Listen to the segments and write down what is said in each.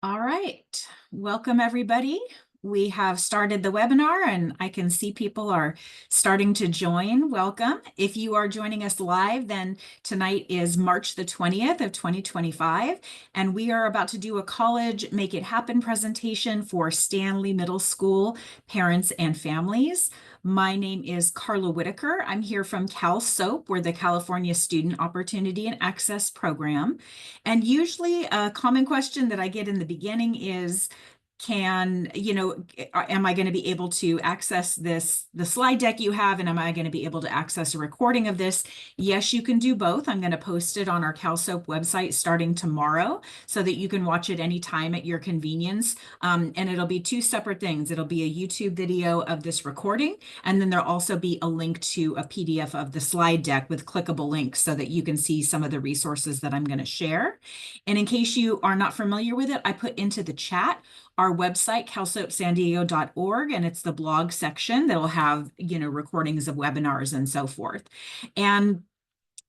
All right, welcome everybody. We have started the webinar and I can see people are starting to join. Welcome. If you are joining us live, then tonight is March the 20th of 2025, and we are about to do a College Make It Happen presentation for Standley Middle School parents and families. My name is Carla Whitaker. I'm here from Cal SOAP. We're the California Student Opportunity and Access Program. And usually a common question that I get in the beginning is, am I going to be able to access the slide deck you have, and am I going to be able to access a recording of this? Yes, you can do both. I'm going to post it on our CalSOAP website starting tomorrow so that you can watch it anytime at your convenience. And it'll be two separate things. It'll be a YouTube video of this recording, and then there'll also be a link to a PDF of the slide deck with clickable links so that you can see some of the resources that I'm going to share. And in case you are not familiar with it, I put into the chat our website, calsoapsandiego.org, and it's the blog section that'll have, recordings of webinars and so forth. And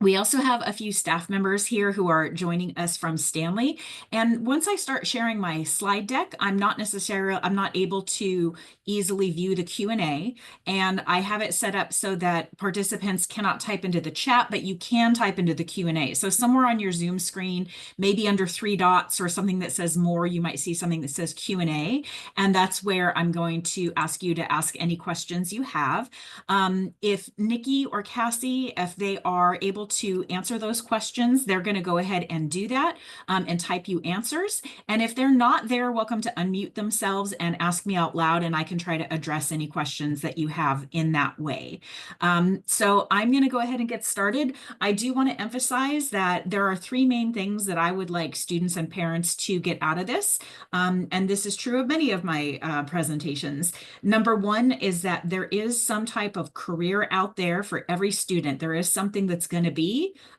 we also have a few staff members here who are joining us from Standley. And once I start sharing my slide deck, I'm not able to easily view the Q&A. And I have it set up so that participants cannot type into the chat, but you can type into the Q&A. So somewhere on your Zoom screen, maybe under three dots or something that says more, you might see something that says Q&A. And that's where I'm going to ask you to ask any questions you have. If Nikki or Cassie, if they are able to answer those questions, they're going to go ahead and do that and type you answers. And if they're not, they're welcome to unmute themselves and ask me out loud, and I can try to address any questions that you have in that way. So I'm going to go ahead and get started. I do want to emphasize that there are three main things that I would like students and parents to get out of this. And this is true of many of my presentations. Number one is that there is some type of career out there for every student. There is something that's going to be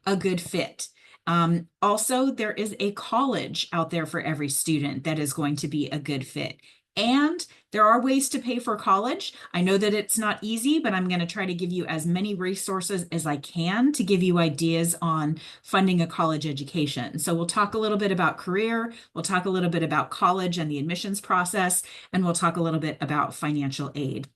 a good fit. Also, there is a college out there for every student that is going to be a good fit. And there are ways to pay for college. I know that it's not easy, but I'm going to try to give you as many resources as I can to give you ideas on funding a college education. So we'll talk a little bit about career, we'll talk a little bit about college and the admissions process, and we'll talk a little bit about financial aid.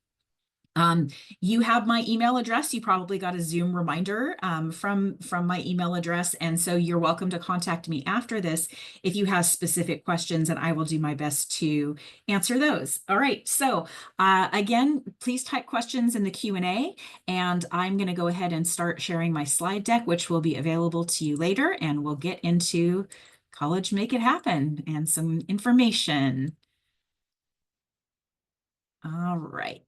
You have my email address. You probably got a Zoom reminder from my email address. And so you're welcome to contact me after this if you have specific questions, and I will do my best to answer those. All right. So again, please type questions in the Q&A, and I'm going to go ahead and start sharing my slide deck, which will be available to you later, and we'll get into College Make It Happen and some information. All right.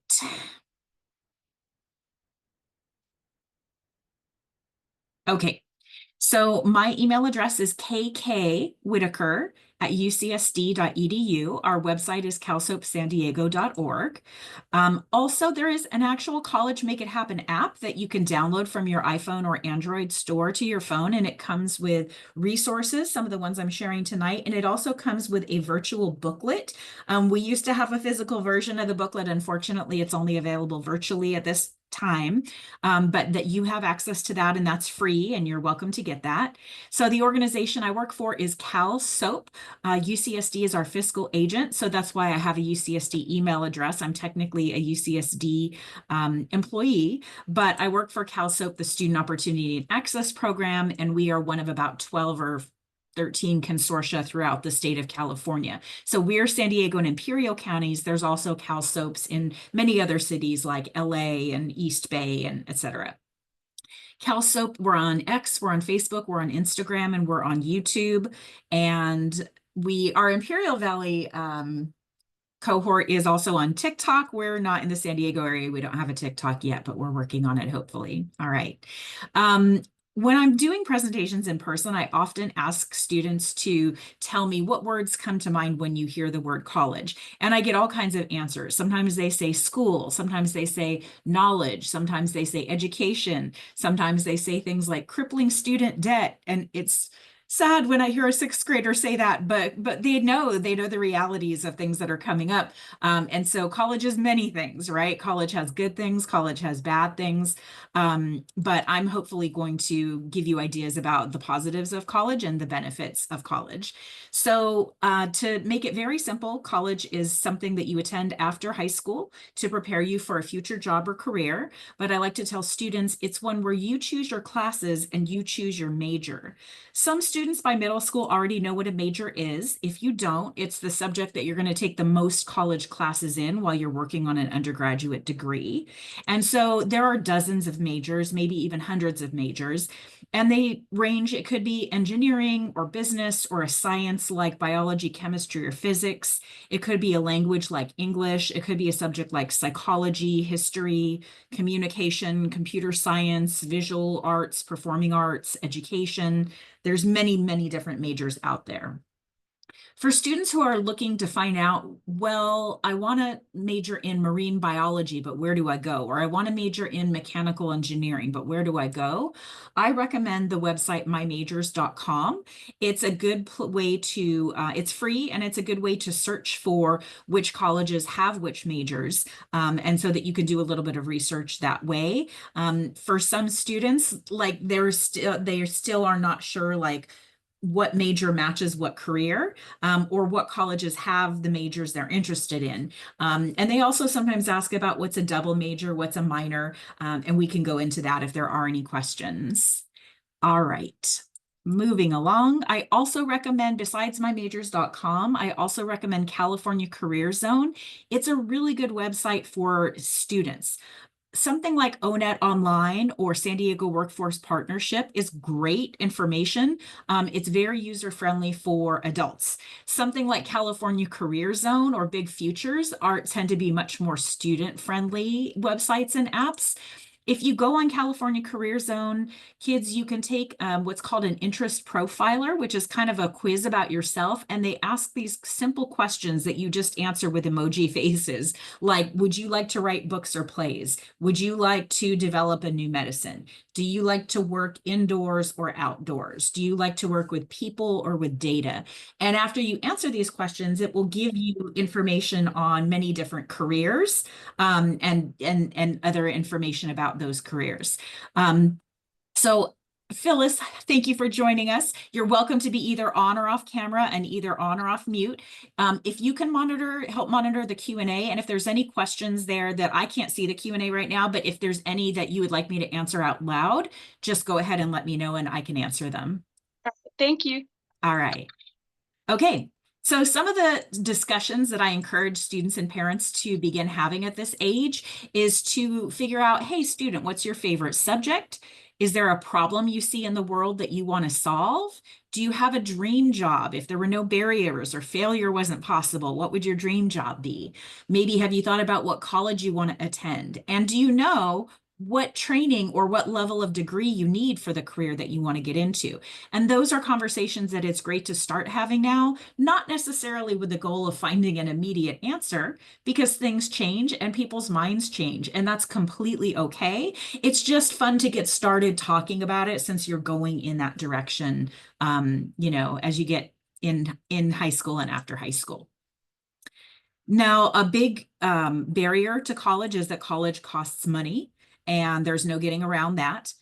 Okay, so my email address is kkwhitaker@ucsd.edu. Our website is calsoapsandiego.org. Also, there is an actual College Make It Happen app that you can download from your iPhone or Android store to your phone, and it comes with resources, some of the ones I'm sharing tonight, and it also comes with a virtual booklet. We used to have a physical version of the booklet. Unfortunately, it's only available virtually at this time, but that you have access to that, and that's free, and you're welcome to get that. So the organization I work for is Cal SOAP. UCSD is our fiscal agent, so that's why I have a UCSD email address. I'm technically a UCSD employee, but I work for Cal SOAP, the Student Opportunity and Access Program, and we are one of about 12 or 13 consortia throughout the state of California. So we're San Diego and Imperial counties. There's also Cal SOAPs in many other cities like LA and East Bay and et cetera. Cal SOAP, we're on X, we're on Facebook, we're on Instagram, and we're on YouTube. And our Imperial Valley cohort is also on TikTok. We're not in the San Diego area. We don't have a TikTok yet, but we're working on it, hopefully. All right. When I'm doing presentations in person, I often ask students to tell me what words come to mind when you hear the word college. And I get all kinds of answers. Sometimes they say school, sometimes they say knowledge, sometimes they say education, sometimes they say things like crippling student debt. And it's sad when I hear a sixth grader say that, but they know the realities of things that are coming up. And so college is many things, right? College has good things, college has bad things. But I'm hopefully going to give you ideas about the positives of college and the benefits of college. So to make it very simple, college is something that you attend after high school to prepare you for a future job or career. But I like to tell students it's one where you choose your classes and you choose your major. Some students by middle school already know what a major is. If you don't, it's the subject that you're going to take the most college classes in while you're working on an undergraduate degree. And so there are dozens of majors, maybe even hundreds of majors, and they range. It could be engineering or business or a science like biology, chemistry, or physics. It could be a language like English. It could be a subject like psychology, history, communication, computer science, visual arts, performing arts, education. There's many, many different majors out there. For students who are looking to find out, well, I want to major in marine biology, but where do I go? Or I want to major in mechanical engineering, but where do I go? I recommend the website mymajors.com. It's a good way to, it's free and it's a good way to search for which colleges have which majors. And so that you can do a little bit of research that way. For some students, like they still are not sure, like, what major matches what career, or what colleges have the majors they're interested in. And they also sometimes ask about what's a double major, what's a minor, and we can go into that if there are any questions. All right. Moving along, I also recommend, besides mymajors.com, I also recommend California Career Zone. It's a really good website for students. Something like ONET Online or San Diego Workforce Partnership is great information. It's very user-friendly for adults. Something like California Career Zone or Big Futures tend to be much more student-friendly websites and apps. If you go on California Career Zone, kids, you can take what's called an interest profiler, which is kind of a quiz about yourself. And they ask these simple questions that you just answer with emoji faces, like, would you like to write books or plays? Would you like to develop a new medicine? Do you like to work indoors or outdoors? Do you like to work with people or with data? And after you answer these questions, it will give you information on many different careers, and other information about those careers. So Phyllis, thank you for joining us. You're welcome to be either on or off camera and either on or off mute. If you can help monitor the Q&A, and if there's any questions there that I can't see the Q&A right now, but if there's any that you would like me to answer out loud, just go ahead and let me know and I can answer them. Thank you. All right. Okay, so some of the discussions that I encourage students and parents to begin having at this age is to figure out, hey, student, what's your favorite subject? Is there a problem you see in the world that you want to solve? Do you have a dream job? If there were no barriers or failure wasn't possible, what would your dream job be? Maybe have you thought about what college you want to attend? And do you know what training or what level of degree you need for the career that you want to get into? And those are conversations that it's great to start having now, not necessarily with the goal of finding an immediate answer, because things change and people's minds change, and that's completely okay. It's just fun to get started talking about it since you're going in that direction, as you get in high school and after high school. Now, a big barrier to college is that college costs money, and there's no getting around that.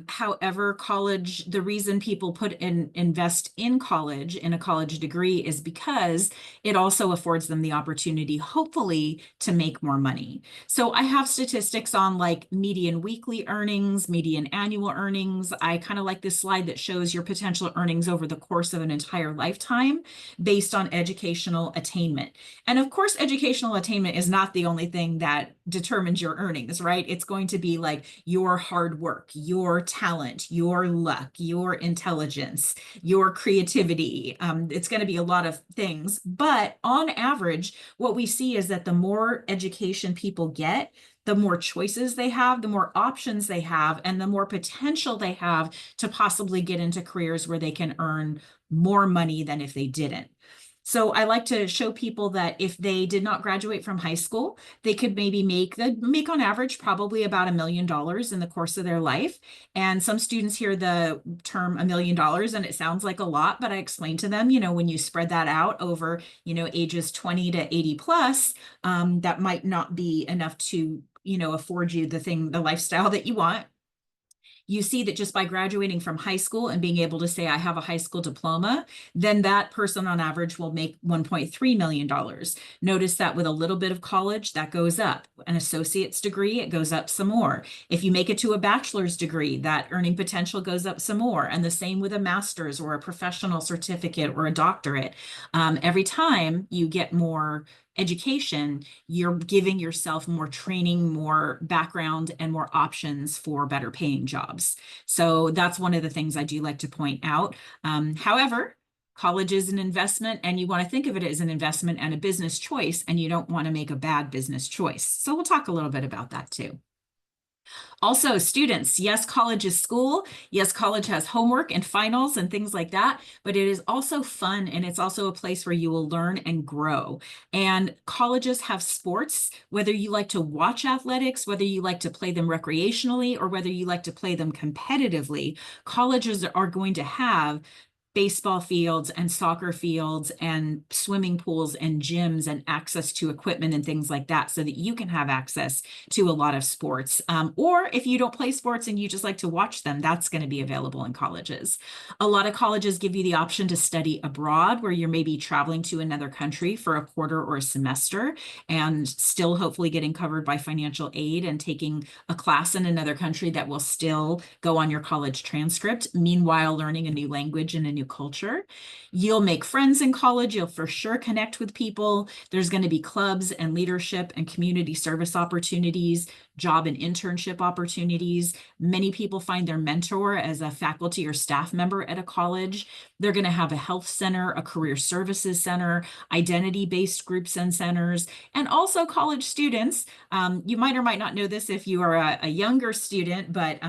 However, college, the reason people invest in college, in a college degree, is because it also affords them the opportunity, hopefully, to make more money. So I have statistics on like median weekly earnings, median annual earnings. I kind of like this slide that shows your potential earnings over the course of an entire lifetime based on educational attainment. And of course, educational attainment is not the only thing that determines your earnings, right? It's going to be like your hard work, your talent, your luck, your intelligence, your creativity. It's going to be a lot of things. But on average, what we see is that the more education people get, the more choices they have, the more options they have, and the more potential they have to possibly get into careers where they can earn more money than if they didn't. So I like to show people that if they did not graduate from high school, they could maybe make on average probably about $1 million in the course of their life. And some students hear the term $1 million and it sounds like a lot, but I explain to them, when you spread that out over, ages 20 to 80 plus, that might not be enough to, afford you the lifestyle that you want. You see that just by graduating from high school and being able to say, I have a high school diploma, then that person on average will make $1.3 million. Notice that with a little bit of college, that goes up. An associate's degree, it goes up some more. If you make it to a bachelor's degree, that earning potential goes up some more. And the same with a master's or a professional certificate or a doctorate. Every time you get more education, you're giving yourself more training, more background, and more options for better paying jobs. So that's one of the things I do like to point out. However, college is an investment and you want to think of it as an investment and a business choice, and you don't want to make a bad business choice. So we'll talk a little bit about that too. Also, students, yes, college is school. Yes, college has homework and finals and things like that, but it is also fun and it's also a place where you will learn and grow. And colleges have sports, whether you like to watch athletics, whether you like to play them recreationally, or whether you like to play them competitively, colleges are going to have baseball fields and soccer fields and swimming pools and gyms and access to equipment and things like that so that you can have access to a lot of sports. Or if you don't play sports and you just like to watch them, that's going to be available in colleges. A lot of colleges give you the option to study abroad, where you're maybe traveling to another country for a quarter or a semester and still hopefully getting covered by financial aid and taking a class in another country that will still go on your college transcript, meanwhile learning a new language and a new culture. You'll make friends in college. You'll for sure connect with people. There's going to be clubs and leadership and community service opportunities, job and internship opportunities. Many people find their mentor as a faculty or staff member at a college. They're going to have a health center, a career services center, identity-based groups and centers, and also college students. You might or might not know this if you are a younger student, but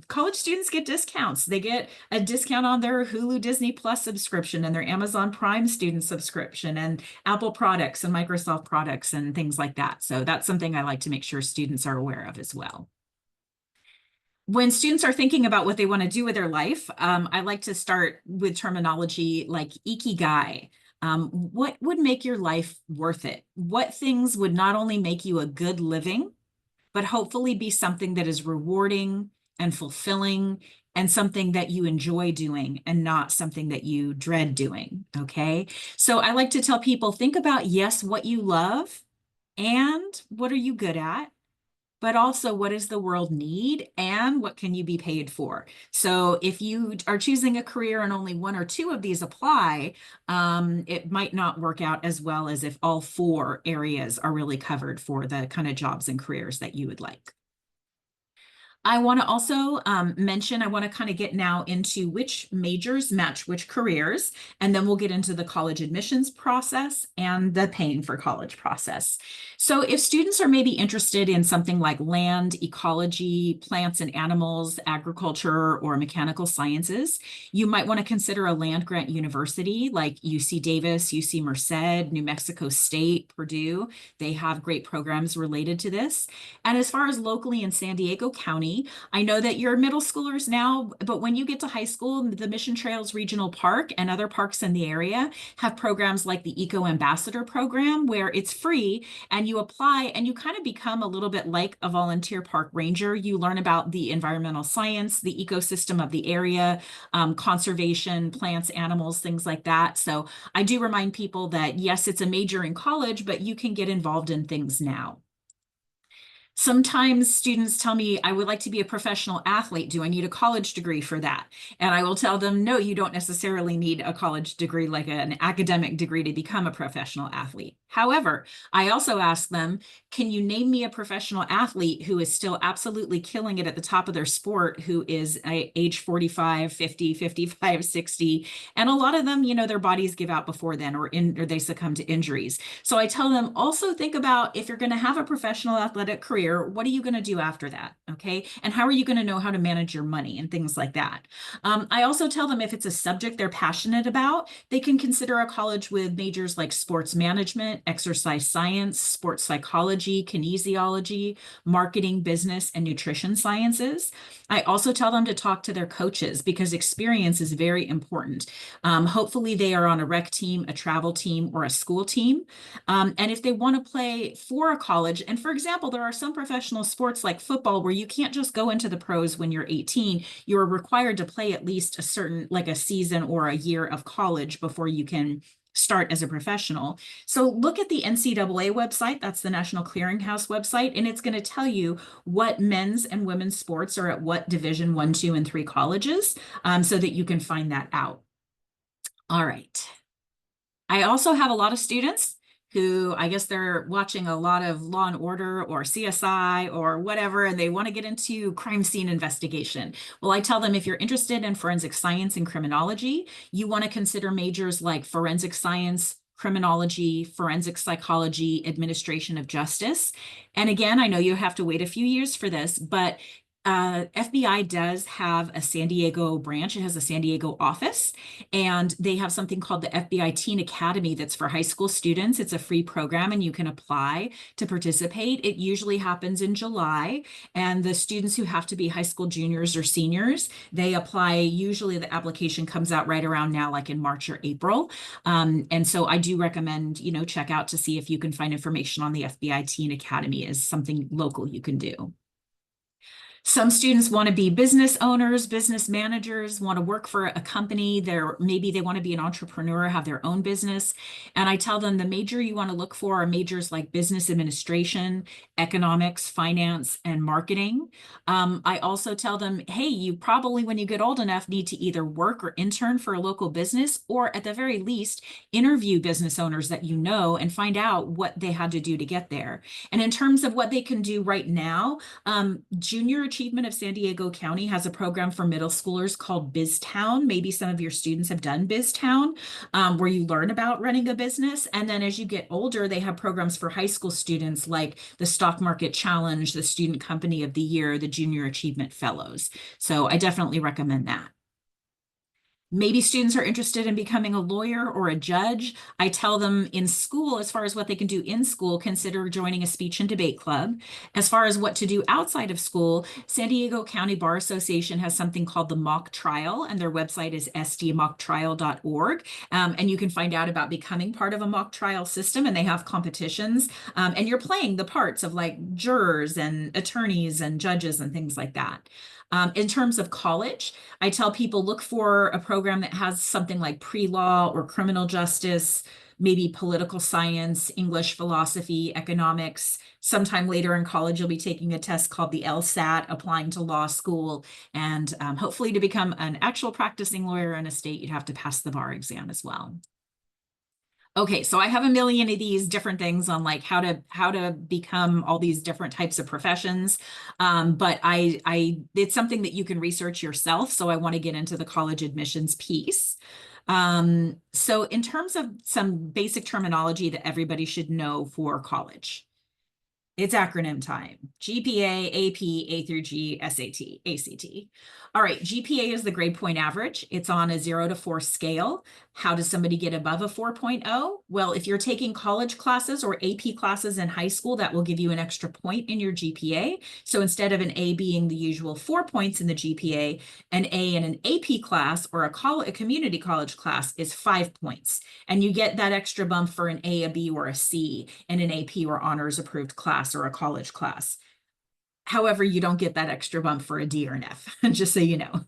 college students get discounts. They get a discount on their Hulu Disney Plus subscription and their Amazon Prime student subscription and Apple products and Microsoft products and things like that. So that's something I like to make sure students are aware of as well. When students are thinking about what they want to do with their life, I like to start with terminology like ikigai. What would make your life worth it? What things would not only make you a good living, but hopefully be something that is rewarding and fulfilling and something that you enjoy doing and not something that you dread doing, okay? So I like to tell people, think about, yes, what you love and what are you good at, but also what does the world need and what can you be paid for? So if you are choosing a career and only one or two of these apply, it might not work out as well as if all four areas are really covered for the kind of jobs and careers that you would like. I want to also mention, I want to kind of get now into which majors match which careers, and then we'll get into the college admissions process and the paying for college process. So if students are maybe interested in something like land, ecology, plants and animals, agriculture, or mechanical sciences, you might want to consider a land-grant university like UC Davis, UC Merced, New Mexico State, Purdue. They have great programs related to this. And as far as locally in San Diego County, I know that you're middle schoolers now, but when you get to high school, the Mission Trails Regional Park and other parks in the area have programs like the Eco Ambassador program, where it's free and you apply and you kind of become a little bit like a volunteer park ranger. You learn about the environmental science, the ecosystem of the area, conservation, plants, animals, things like that. So I do remind people that yes, it's a major in college, but you can get involved in things now. Sometimes students tell me, I would like to be a professional athlete. Do I need a college degree for that? And I will tell them, no, you don't necessarily need a college degree, like an academic degree, to become a professional athlete. However, I also ask them, can you name me a professional athlete who is still absolutely killing it at the top of their sport, who is age 45, 50, 55, 60? And a lot of them, their bodies give out before then, or they succumb to injuries. So I tell them, also think about, if you're going to have a professional athletic career, what are you going to do after that? Okay. And how are you going to know how to manage your money and things like that? I also tell them if it's a subject they're passionate about, they can consider a college with majors like sports management, exercise science, sports psychology, kinesiology, marketing, business, and nutrition sciences. I also tell them to talk to their coaches because experience is very important. Hopefully they are on a rec team, a travel team, or a school team. And if they want to play for a college, and for example, there are some professional sports like football where you can't just go into the pros when you're 18. You're required to play at least a certain, like a season or a year of college before you can start as a professional. So look at the NCAA website, that's the National Clearinghouse website, and it's going to tell you what men's and women's sports are at what Division 1, 2, and 3 colleges, so that you can find that out. All right. I also have a lot of students who I guess they're watching a lot of Law and Order or CSI or whatever, and they want to get into crime scene investigation. Well, I tell them if you're interested in forensic science and criminology, you want to consider majors like forensic science, criminology, forensic psychology, administration of justice. And again, I know you have to wait a few years for this, but FBI does have a San Diego branch. It has a San Diego office, and they have something called the FBI Teen Academy that's for high school students. It's a free program, and you can apply to participate. It usually happens in July, and the students who have to be high school juniors or seniors, they apply. Usually the application comes out right around now, like in March or April. And so I do recommend, check out to see if you can find information on the FBI Teen Academy as something local you can do. Some students want to be business owners, business managers, want to work for a company. Maybe they want to be an entrepreneur, have their own business. And I tell them the major you want to look for are majors like business administration, economics, finance, and marketing. I also tell them, hey, you probably, when you get old enough, need to either work or intern for a local business, or at the very least, interview business owners that you know and find out what they had to do to get there. And in terms of what they can do right now, Junior Achievement of San Diego County has a program for middle schoolers called BizTown. Maybe some of your students have done BizTown, where you learn about running a business. And then as you get older, they have programs for high school students like the Stock Market Challenge, the Student Company of the Year, the Junior Achievement Fellows. So I definitely recommend that. Maybe students are interested in becoming a lawyer or a judge. I tell them in school, as far as what they can do in school, consider joining a speech and debate club. As far as what to do outside of school, San Diego County Bar Association has something called the mock trial, and their website is sdmocktrial.org. And you can find out about becoming part of a mock trial system, and they have competitions. And you're playing the parts of like jurors and attorneys and judges and things like that. In terms of college, I tell people look for a program that has something like pre-law or criminal justice, maybe political science, English, philosophy, economics. Sometime later in college, you'll be taking a test called the LSAT, applying to law school, and hopefully to become an actual practicing lawyer in a state, you'd have to pass the bar exam as well. Okay, so I have a million of these different things on like how to become all these different types of professions, but it's something that you can research yourself. So I want to get into the college admissions piece. So in terms of some basic terminology that everybody should know for college. It's acronym time. GPA, AP, A through G, SAT, ACT. All right, GPA is the grade point average. It's on a 0 to 4 scale. How does somebody get above a 4.0? Well, if you're taking college classes or AP classes in high school, that will give you an extra point in your GPA. So instead of an A being the usual 4 points in the GPA, an A in an AP class or a community college class is 5 points. And you get that extra bump for an A, a B, or a C in an AP or honors approved class or a college class. However, you don't get that extra bump for a D or an F, just so you know.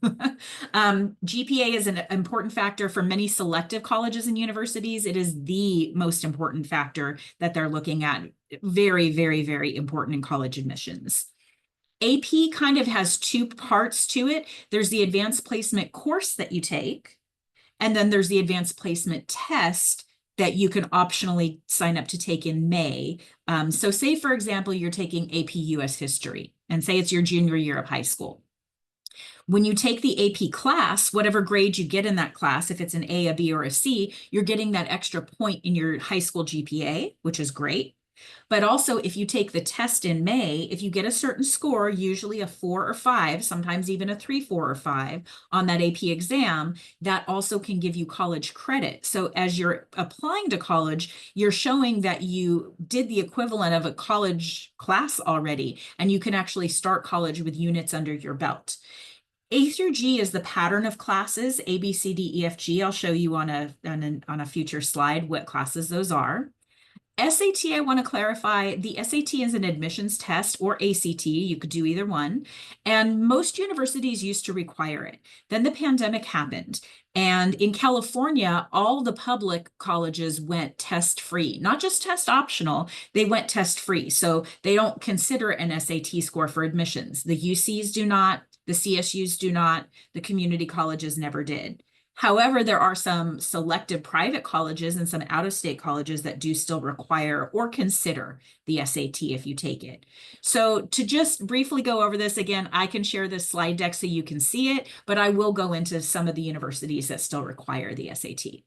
GPA is an important factor for many selective colleges and universities. It is the most important factor that they're looking at. Very, very, very important in college admissions. AP kind of has two parts to it. There's the advanced placement course that you take, and then there's the advanced placement test that you can optionally sign up to take in May. So say, for example, you're taking AP US History, and say it's your junior year of high school. When you take the AP class, whatever grade you get in that class, if it's an A, a B, or a C, you're getting that extra point in your high school GPA, which is great. But also, if you take the test in May, if you get a certain score, usually a 4 or 5, sometimes even a 3, 4, or 5 on that AP exam, that also can give you college credit. So as you're applying to college, you're showing that you did the equivalent of a college class already, and you can actually start college with units under your belt. A through G is the pattern of classes, A, B, C, D, E, F, G. I'll show you on a future slide what classes those are. SAT, I want to clarify, the SAT is an admissions test, or ACT, you could do either one, and most universities used to require it. Then the pandemic happened, and in California, all the public colleges went test-free, not just test optional, they went test-free. So they don't consider an SAT score for admissions. The UCs do not, the CSUs do not, the community colleges never did. However, there are some selective private colleges and some out-of-state colleges that do still require or consider the SAT if you take it. So to just briefly go over this again, I can share this slide deck so you can see it, but I will go into some of the universities that still require the SAT.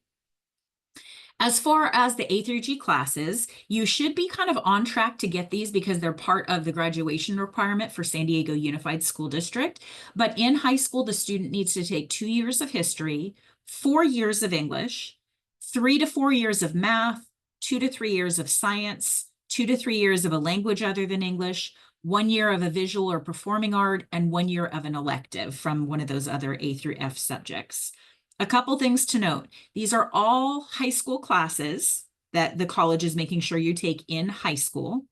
As far as the A through G classes, you should be kind of on track to get these because they're part of the graduation requirement for San Diego Unified School District. But in high school, the student needs to take 2 years of history, 4 years of English, 3 to 4 years of math, 2 to 3 years of science, 2 to 3 years of a language other than English, 1 year of a visual or performing art, and 1 year of an elective from one of those other A through F subjects. A couple things to note. These are all high school classes that the college is making sure you take in high school.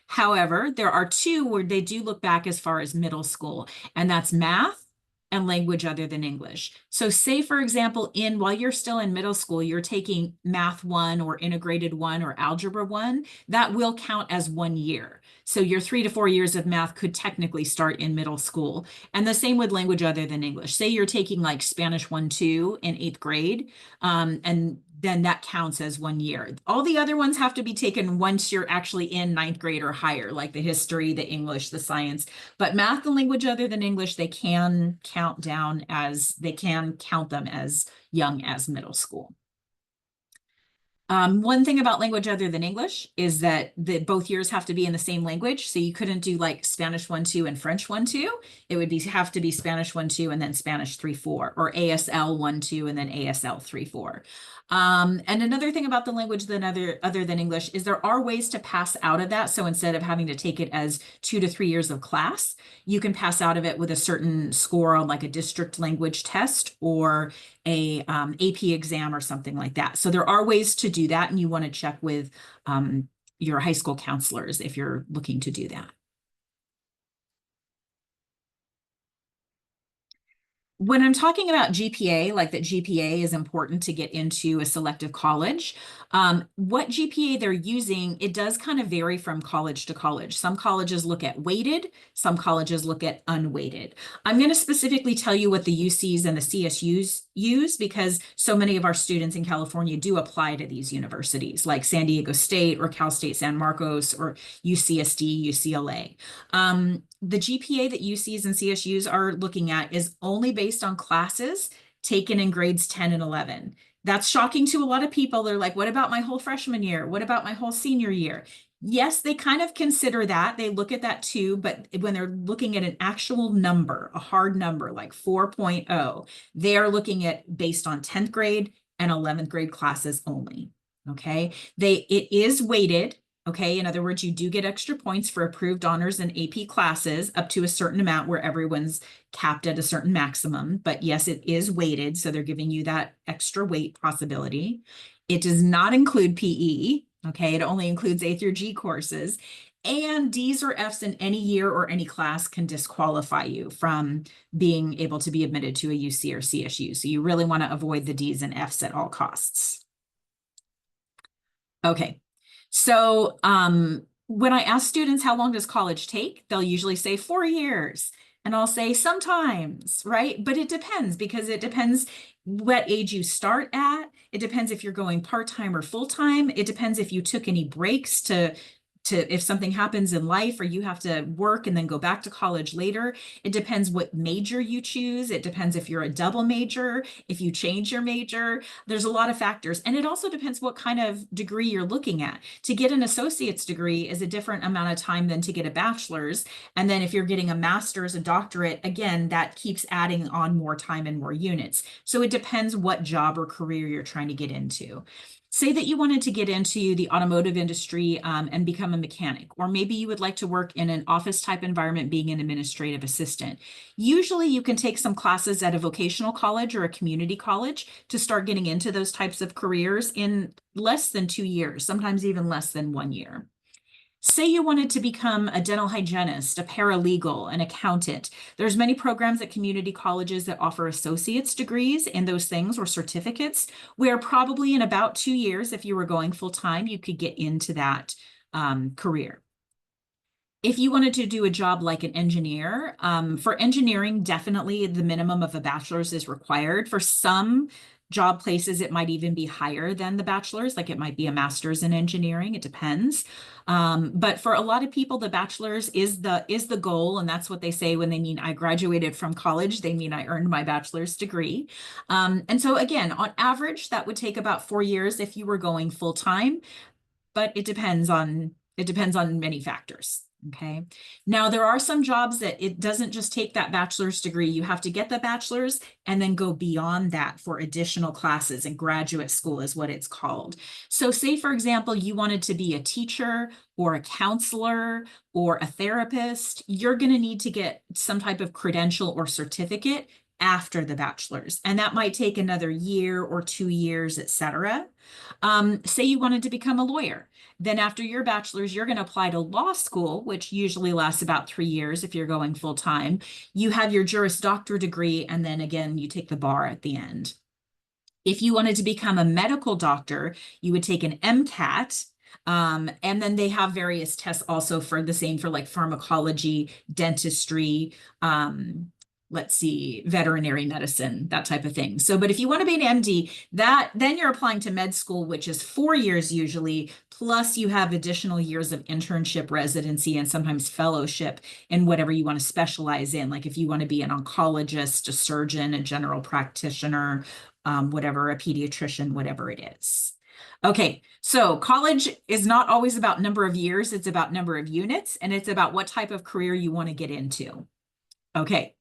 However, there are 2 where they do look back as far as middle school, and that's math and language other than English. So say, for example, while you're still in middle school, you're taking Math 1 or Integrated 1 or Algebra 1, that will count as 1 year. So your 3 to 4 years of math could technically start in middle school. And the same with language other than English. Say you're taking like Spanish 1, 2 in 8th grade, and then that counts as 1 year. All the other ones have to be taken once you're actually in 9th grade or higher, like the history, the English, the science. But math and language other than English, they can count them as young as middle school. One thing about language other than English is that both years have to be in the same language. So you couldn't do like Spanish 1, 2 and French 1, 2. It would have to be Spanish 1, 2 and then Spanish 3, 4, or ASL 1, 2 and then ASL 3, 4. And another thing about the language other than English is there are ways to pass out of that. So instead of having to take it as 2 to 3 years of class, you can pass out of it with a certain score on like a district language test or a AP exam or something like that. So there are ways to do that, and you want to check with your high school counselors if you're looking to do that. When I'm talking about GPA, like that GPA is important to get into a selective college, what GPA they're using, it does kind of vary from college to college. Some colleges look at weighted, some colleges look at unweighted. I'm going to specifically tell you what the UCs and the CSUs use because so many of our students in California do apply to these universities like San Diego State or Cal State San Marcos or UCSD, UCLA. The GPA that UCs and CSUs are looking at is only based on classes taken in grades 10 and 11. That's shocking to a lot of people. They're like, what about my whole freshman year? What about my whole senior year? Yes, they kind of consider that. They look at that too, but when they're looking at an actual number, a hard number like 4.0, they are looking at based on 10th grade and 11th grade classes only. Okay, it is weighted. Okay, in other words, you do get extra points for approved honors and AP classes up to a certain amount where everyone's capped at a certain maximum. But yes, it is weighted, so they're giving you that extra weight possibility. It does not include PE. Okay, it only includes A through G courses. And D's or F's in any year or any class can disqualify you from being able to be admitted to a UC or CSU. So you really want to avoid the D's and F's at all costs. Okay. So when I ask students how long does college take, they'll usually say 4 years. And I'll say sometimes, right? But it depends because it depends what age you start at. It depends if you're going part-time or full-time. It depends if you took any breaks to if something happens in life or you have to work and then go back to college later. It depends what major you choose. It depends if you're a double major, if you change your major. There's a lot of factors. And it also depends what kind of degree you're looking at. To get an associate's degree is a different amount of time than to get a bachelor's. And then if you're getting a master's, a doctorate, again, that keeps adding on more time and more units. So it depends what job or career you're trying to get into. Say that you wanted to get into the automotive industry and become a mechanic, or maybe you would like to work in an office type environment being an administrative assistant. Usually you can take some classes at a vocational college or a community college to start getting into those types of careers in less than 2 years, sometimes even less than 1 year. Say you wanted to become a dental hygienist, a paralegal, an accountant. There's many programs at community colleges that offer associate's degrees in those things or certificates, where probably in about 2 years, if you were going full time, you could get into that career. If you wanted to do a job like an engineer, for engineering, definitely the minimum of a bachelor's is required. For some job places, it might even be higher than the bachelor's, like it might be a master's in engineering. It depends. But for a lot of people, the bachelor's is the goal, and that's what they say when they mean I graduated from college. They mean I earned my bachelor's degree. And so again, on average, that would take about 4 years if you were going full time, but it depends on many factors. Okay. Now, there are some jobs that it doesn't just take that bachelor's degree. You have to get the bachelor's and then go beyond that for additional classes, and graduate school is what it's called. So say, for example, you wanted to be a teacher or a counselor or a therapist, you're going to need to get some type of credential or certificate after the bachelor's. And that might take another year or 2 years, et cetera. Say you wanted to become a lawyer. Then after your bachelor's, you're going to apply to law school, which usually lasts about 3 years if you're going full time. You have your Juris Doctor degree, and then again, you take the bar at the end. If you wanted to become a medical doctor, you would take an MCAT. And then they have various tests also for the same for like pharmacology, dentistry, let's see, veterinary medicine, that type of thing. So, but if you want to be an MD, then you're applying to med school, which is 4 years usually, plus you have additional years of internship, residency, and sometimes fellowship in whatever you want to specialize in. Like if you want to be an oncologist, a surgeon, a general practitioner, whatever, a pediatrician, whatever it is. Okay, so college is not always about number of years, it's about number of units, and it's about what type of career you want to get into. Okay.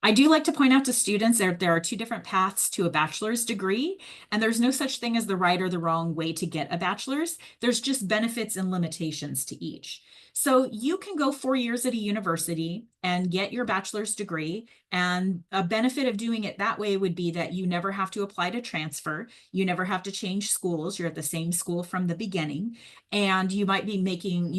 I do like to point out to students that there are 2 different paths to a bachelor's degree, and there's no such thing as the right or the wrong way to get a bachelor's. There's just benefits and limitations to each. So you can go 4 years at a university and get your bachelor's degree. And a benefit of doing it that way would be that you never have to apply to transfer. You never have to change schools. You're at the same school from the beginning. And you might be making,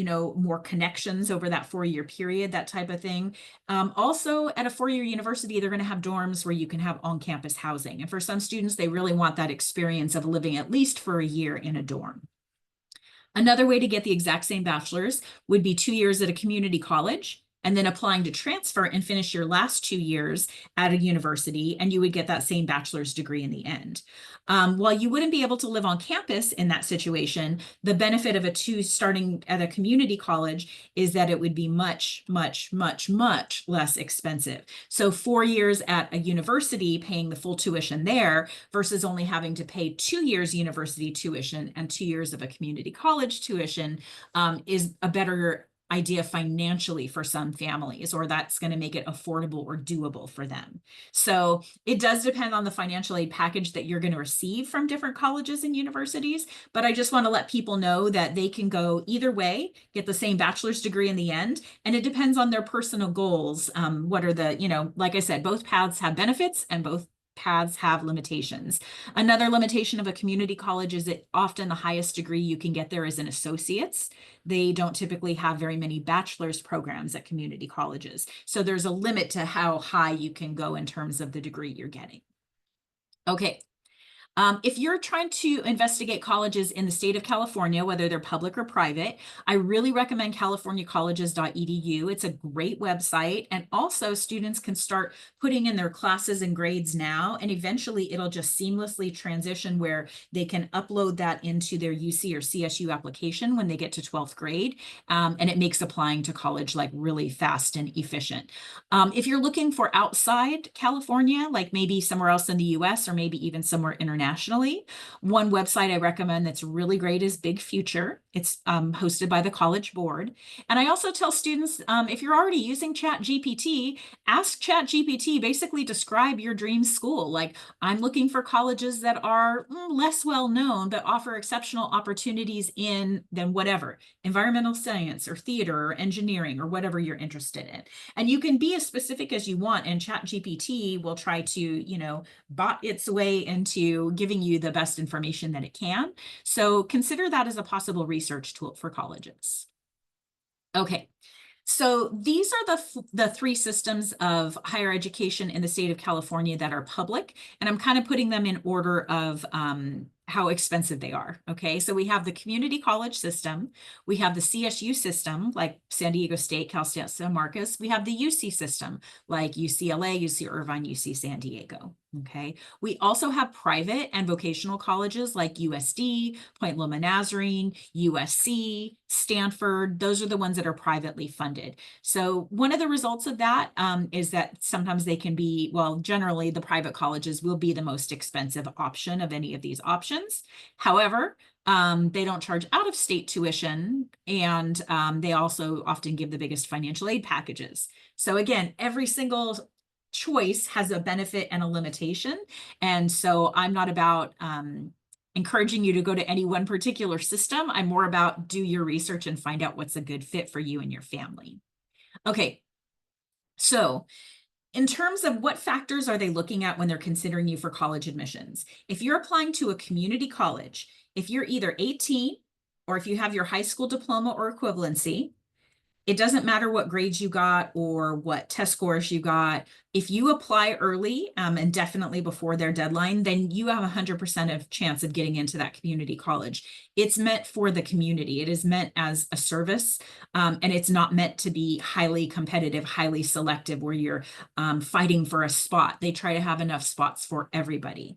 more connections over that 4-year period, that type of thing. Also, at a 4-year university, they're going to have dorms where you can have on-campus housing. And for some students, they really want that experience of living at least for a year in a dorm. Another way to get the exact same bachelor's would be 2 years at a community college, and then applying to transfer and finish your last 2 years at a university, and you would get that same bachelor's degree in the end. While you wouldn't be able to live on campus in that situation, the benefit of starting at a community college is that it would be much, much, much, much less expensive. So 4 years at a university paying the full tuition there versus only having to pay 2 years university tuition and 2 years of a community college tuition is a better idea financially for some families, or that's going to make it affordable or doable for them. So it does depend on the financial aid package that you're going to receive from different colleges and universities. But I just want to let people know that they can go either way, get the same bachelor's degree in the end. And it depends on their personal goals. What are like I said, both paths have benefits and both paths have limitations. Another limitation of a community college is that often the highest degree you can get there is an associate's. They don't typically have very many bachelor's programs at community colleges. So there's a limit to how high you can go in terms of the degree you're getting. Okay. If you're trying to investigate colleges in the state of California, whether they're public or private, I really recommend californiacolleges.edu. It's a great website. And also students can start putting in their classes and grades now, and eventually it'll just seamlessly transition where they can upload that into their UC or CSU application when they get to 12th grade. And it makes applying to college like really fast and efficient. If you're looking for outside California, like maybe somewhere else in the US or maybe even somewhere internationally, one website I recommend that's really great is Big Future. It's hosted by the College Board. And I also tell students, if you're already using ChatGPT, ask ChatGPT, basically describe your dream school. Like, I'm looking for colleges that are less well known, but offer exceptional opportunities in then whatever, environmental science or theater or engineering or whatever you're interested in. And you can be as specific as you want, and ChatGPT will try to, bot its way into giving you the best information that it can. So consider that as a possible research tool for colleges. Okay. So these are the three systems of higher education in the state of California that are public, and I'm kind of putting them in order of how expensive they are. Okay, so we have the community college system, we have the CSU system like San Diego State, Cal State San Marcos, we have the UC system like UCLA, UC Irvine, UC San Diego. Okay, we also have private and vocational colleges like USD, Point Loma Nazarene, USC, Stanford. Those are the ones that are privately funded. So one of the results of that is that sometimes they can be, well, generally the private colleges will be the most expensive option of any of these options. However, they don't charge out of state tuition, and they also often give the biggest financial aid packages. So again, every single choice has a benefit and a limitation. And so I'm not about encouraging you to go to any one particular system. I'm more about do your research and find out what's a good fit for you and your family. Okay, so in terms of what factors are they looking at when they're considering you for college admissions? If you're applying to a community college, if you're either 18 or if you have your high school diploma or equivalency, it doesn't matter what grades you got or what test scores you got. If you apply early and definitely before their deadline, then you have 100% of chance of getting into that community college. It's meant for the community. It is meant as a service, and it's not meant to be highly competitive, highly selective, where you're fighting for a spot. They try to have enough spots for everybody.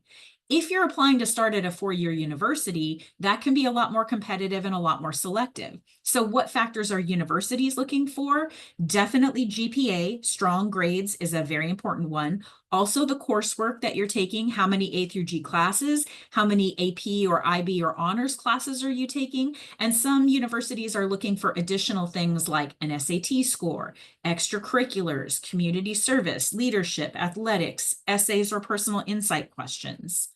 If you're applying to start at a four-year university, that can be a lot more competitive and a lot more selective. So what factors are universities looking for? Definitely GPA, strong grades is a very important one. Also the coursework that you're taking, how many A through G classes, how many AP or IB or honors classes are you taking? And some universities are looking for additional things like an SAT score, extracurriculars, community service, leadership, athletics, essays, or personal insight questions.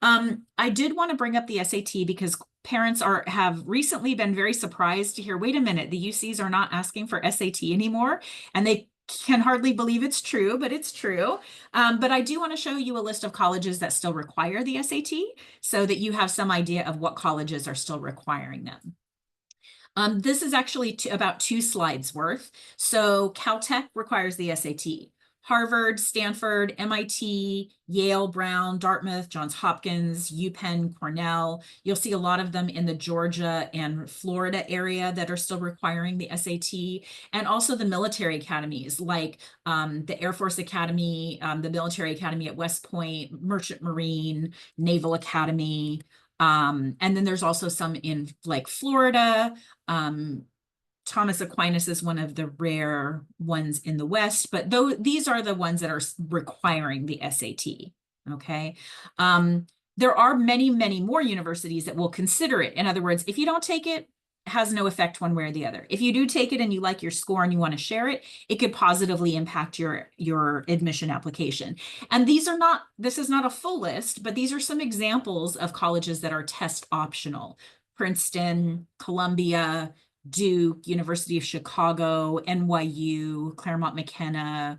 I did want to bring up the SAT because parents have recently been very surprised to hear, wait a minute, the UCs are not asking for SAT anymore, and they can hardly believe it's true, but it's true. But I do want to show you a list of colleges that still require the SAT so that you have some idea of what colleges are still requiring them. This is actually about 2 slides worth. So Caltech requires the SAT. Harvard, Stanford, MIT, Yale, Brown, Dartmouth, Johns Hopkins, UPenn, Cornell. You'll see a lot of them in the Georgia and Florida area that are still requiring the SAT, and also the military academies like the Air Force Academy, the Military Academy at West Point, Merchant Marine, Naval Academy. And then there's also some in like Florida. Thomas Aquinas is one of the rare ones in the West, but these are the ones that are requiring the SAT, okay? There are many, many more universities that will consider it. In other words, if you don't take it, has no effect one way or the other. If you do take it and you like your score and you want to share it, it could positively impact your admission application. And this is not a full list, but these are some examples of colleges that are test optional. Princeton, Columbia, Duke, University of Chicago, NYU, Claremont McKenna,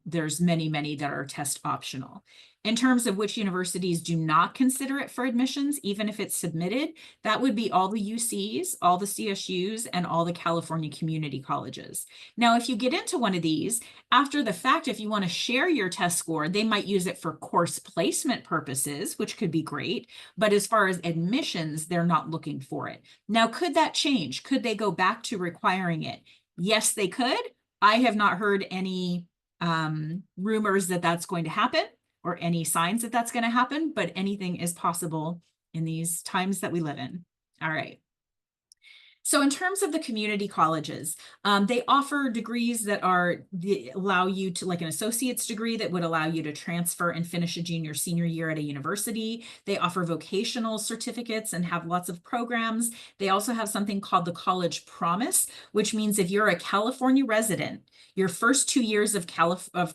There's many, many that are test optional. In terms of which universities do not consider it for admissions, even if it's submitted, that would be all the UCs, all the CSUs, and all the California community colleges. Now, if you get into one of these, after the fact, if you want to share your test score, they might use it for course placement purposes, which could be great. But as far as admissions, they're not looking for it. Now, could that change? Could they go back to requiring it? Yes, they could. I have not heard any rumors that that's going to happen or any signs that that's going to happen, but anything is possible in these times that we live in. All right. So in terms of the community colleges, they offer degrees that allow you to, like an associate's degree that would allow you to transfer and finish a junior senior year at a university. They offer vocational certificates and have lots of programs. They also have something called the College Promise, which means if you're a California resident, your first 2 years of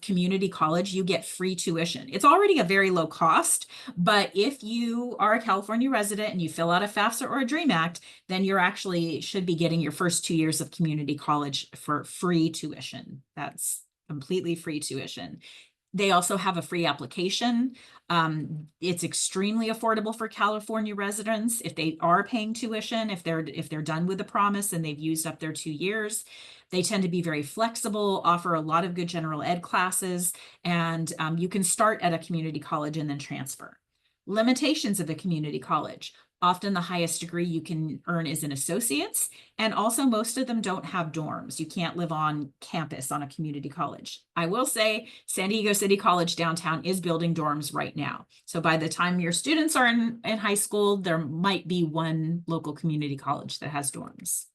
community college, you get free tuition. It's already a very low cost, but if you are a California resident and you fill out a FAFSA or a DREAM Act, then you're actually should be getting your first 2 years of community college for free tuition. That's completely free tuition. They also have a free application. It's extremely affordable for California residents if they are paying tuition, if they're done with the promise and they've used up their 2 years. They tend to be very flexible, offer a lot of good general ed classes, and you can start at a community college and then transfer. Limitations of the community college. Often the highest degree you can earn is an associate's, and also most of them don't have dorms. You can't live on campus on a community college. I will say San Diego City College downtown is building dorms right now. So by the time your students are in high school, there might be one local community college that has dorms.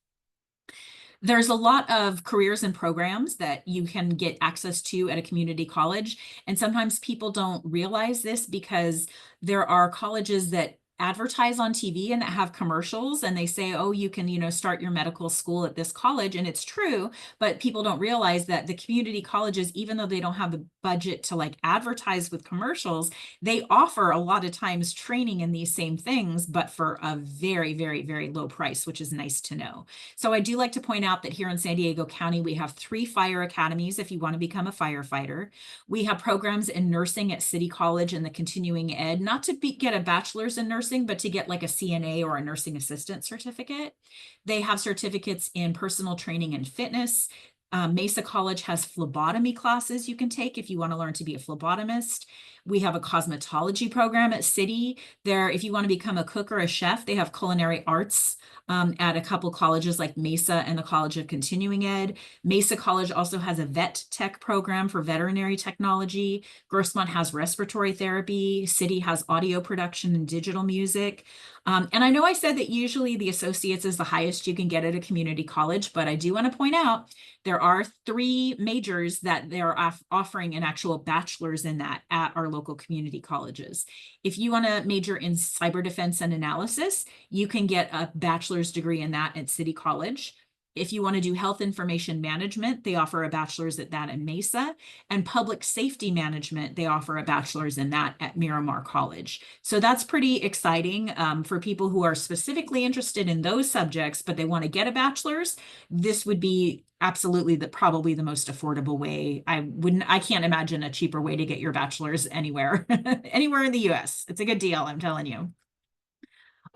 There's a lot of careers and programs that you can get access to at a community college. And sometimes people don't realize this because there are colleges that advertise on TV and that have commercials and they say, oh, you can, start your medical school at this college. And it's true, but people don't realize that the community colleges, even though they don't have the budget to like advertise with commercials, they offer a lot of times training in these same things, but for a very, very, very low price, which is nice to know. So I do like to point out that here in San Diego County, we have 3 fire academies if you want to become a firefighter. We have programs in nursing at City College and the continuing ed, not to get a bachelor's in nursing, but to get like a CNA or a nursing assistant certificate. They have certificates in personal training and fitness. Mesa College has phlebotomy classes you can take if you want to learn to be a phlebotomist. We have a cosmetology program at City. If you want to become a cook or a chef, they have culinary arts at a couple colleges like Mesa and the College of Continuing Ed. Mesa College also has a vet tech program for veterinary technology. Grossmont has respiratory therapy. City has audio production and digital music. And I know I said that usually the associates is the highest you can get at a community college, but I do want to point out there are 3 majors that they're offering an actual bachelor's in that at our local community colleges. If you want to major in cyber defense and analysis, you can get a bachelor's degree in that at City College. If you want to do health information management, they offer a bachelor's at that in Mesa. And public safety management, they offer a bachelor's in that at Miramar College. So that's pretty exciting for people who are specifically interested in those subjects, but they want to get a bachelor's. This would be absolutely probably the most affordable way. I can't imagine a cheaper way to get your bachelor's anywhere, anywhere in the US. It's a good deal, I'm telling you.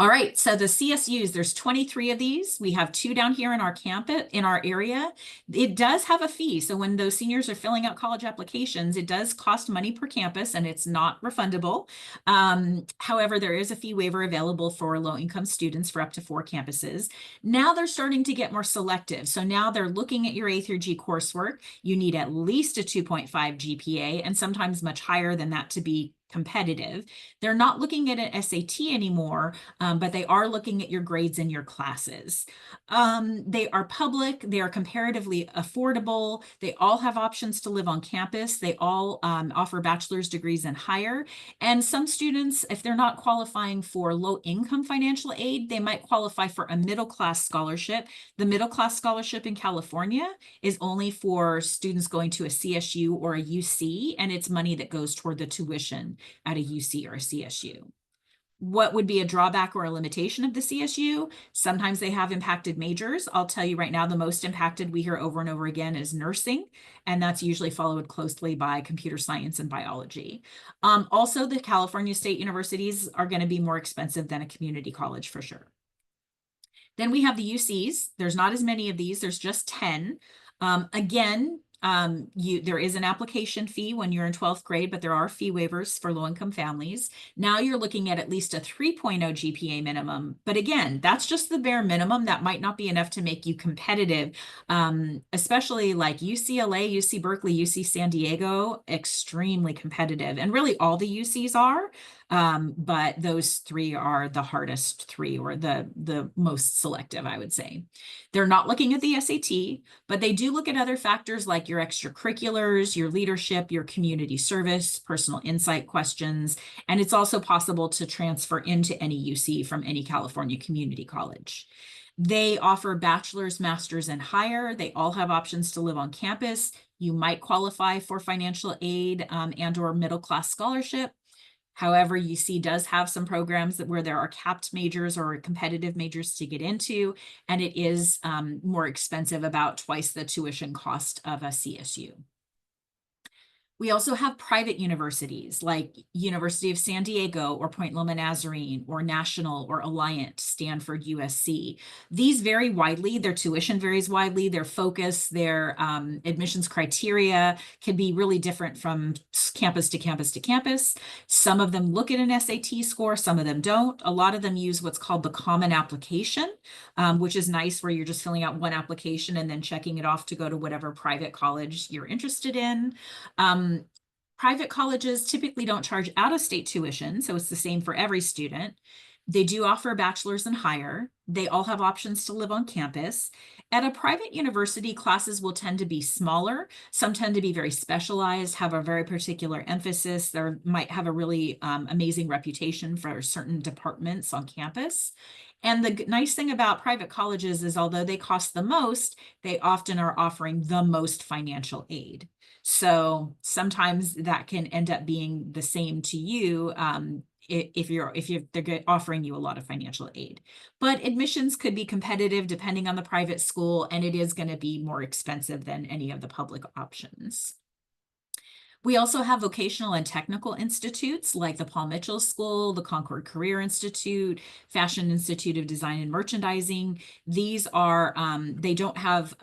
All right, so the CSUs, there's 23 of these. We have 2 down here in our campus, in our area. It does have a fee. So when those seniors are filling out college applications, it does cost money per campus and it's not refundable. However, there is a fee waiver available for low-income students for up to 4 campuses. Now they're starting to get more selective. So now they're looking at your A through G coursework. You need at least a 2.5 GPA and sometimes much higher than that to be competitive. They're not looking at an SAT anymore, but they are looking at your grades in your classes. They are public, they are comparatively affordable, they all have options to live on campus, they all offer bachelor's degrees and higher, and some students, if they're not qualifying for low-income financial aid, they might qualify for a middle-class scholarship. The middle-class scholarship in California is only for students going to a CSU or a UC, and it's money that goes toward the tuition at a UC or a CSU. What would be a drawback or a limitation of the CSU? Sometimes they have impacted majors. I'll tell you right now, the most impacted we hear over and over again is nursing, and that's usually followed closely by computer science and biology. Also, the California state universities are going to be more expensive than a community college for sure. Then we have the UCs. There's not as many of these. There's just 10. Again, there is an application fee when you're in 12th grade, but there are fee waivers for low-income families. Now you're looking at least a 3.0 GPA minimum. But again, that's just the bare minimum. That might not be enough to make you competitive, especially like UCLA, UC Berkeley, UC San Diego, extremely competitive. And really all the UCs are. But those three are the hardest three, or the most selective, I would say. They're not looking at the SAT, but they do look at other factors like your extracurriculars, your leadership, your community service, personal insight questions, and it's also possible to transfer into any UC from any California community college. They offer bachelor's, master's, and higher. They all have options to live on campus. You might qualify for financial aid and or middle-class scholarship. However, UC does have some programs where there are capped majors or competitive majors to get into, and it is more expensive, about twice the tuition cost of a CSU. We also have private universities like University of San Diego or Point Loma Nazarene or National or Alliant, Stanford, USC. These vary widely. Their tuition varies widely. Their focus, their admissions criteria can be really different from campus to campus to campus. Some of them look at an SAT score, some of them don't. A lot of them use what's called the common application, which is nice, where you're just filling out one application and then checking it off to go to whatever private college you're interested in. Private colleges typically don't charge out-of-state tuition, so it's the same for every student. They do offer a bachelor's and higher. They all have options to live on campus. At a private university, classes will tend to be smaller. Some tend to be very specialized, have a very particular emphasis. They might have a really amazing reputation for certain departments on campus. And the nice thing about private colleges is, although they cost the most, they often are offering the most financial aid. So sometimes that can end up being the same to you if they're offering you a lot of financial aid. But admissions could be competitive depending on the private school, and it is going to be more expensive than any of the public options. We also have vocational and technical institutes like the Paul Mitchell School, the Concord Career Institute, Fashion Institute of Design and Merchandising. These are, they don't have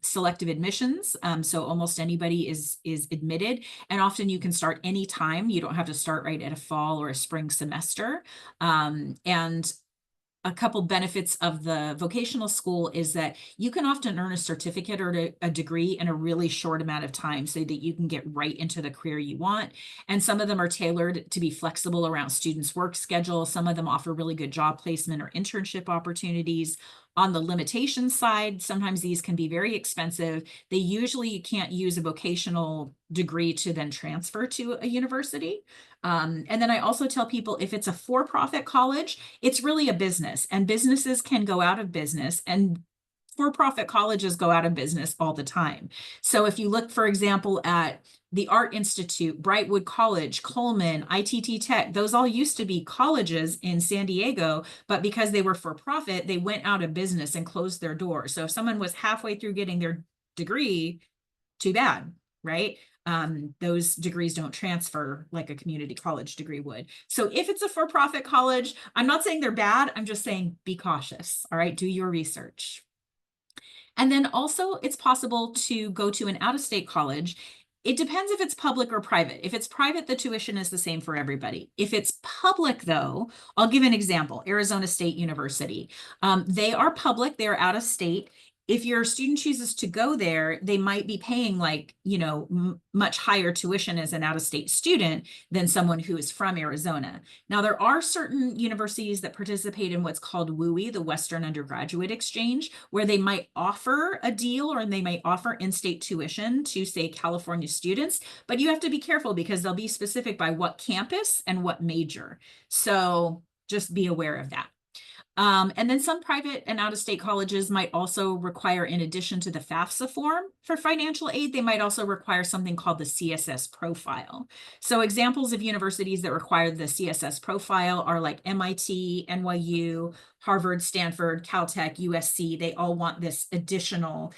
selective admissions, so almost anybody is admitted, and often you can start anytime. You don't have to start right at a fall or a spring semester. And a couple benefits of the vocational school is that you can often earn a certificate or a degree in a really short amount of time, so that you can get right into the career you want. And some of them are tailored to be flexible around students' work schedule. Some of them offer really good job placement or internship opportunities. On the limitation side, sometimes these can be very expensive. They usually, you can't use a vocational degree to then transfer to a university. And then I also tell people, if it's a for-profit college, it's really a business, and businesses can go out of business, and for-profit colleges go out of business all the time. So if you look, for example, at the Art Institute, Brightwood College, Coleman, ITT Tech, those all used to be colleges in San Diego, but because they were for profit, they went out of business and closed their doors. So if someone was halfway through getting their degree, too bad, right? Those degrees don't transfer like a community college degree would. So if it's a for-profit college, I'm not saying they're bad, I'm just saying be cautious, all right? Do your research. And then also, it's possible to go to an out-of-state college. It depends if it's public or private. If it's private, the tuition is the same for everybody. If it's public, though, I'll give an example. Arizona State University. They are public, they're out of state. If your student chooses to go there, they might be paying like, you know, much higher tuition as an out-of-state student than someone who is from Arizona. Now, there are certain universities that participate in what's called WUI, the Western Undergraduate Exchange, where they might offer a deal, or they might offer in-state tuition to, say, California students, but you have to be careful because they'll be specific by what campus and what major. So just be aware of that. And then some private and out-of-state colleges might also require, in addition to the FAFSA form for financial aid, they might also require something called the CSS profile. So examples of universities that require the CSS profile are like MIT, NYU, Harvard, Stanford, Caltech, USC. They all want this additional,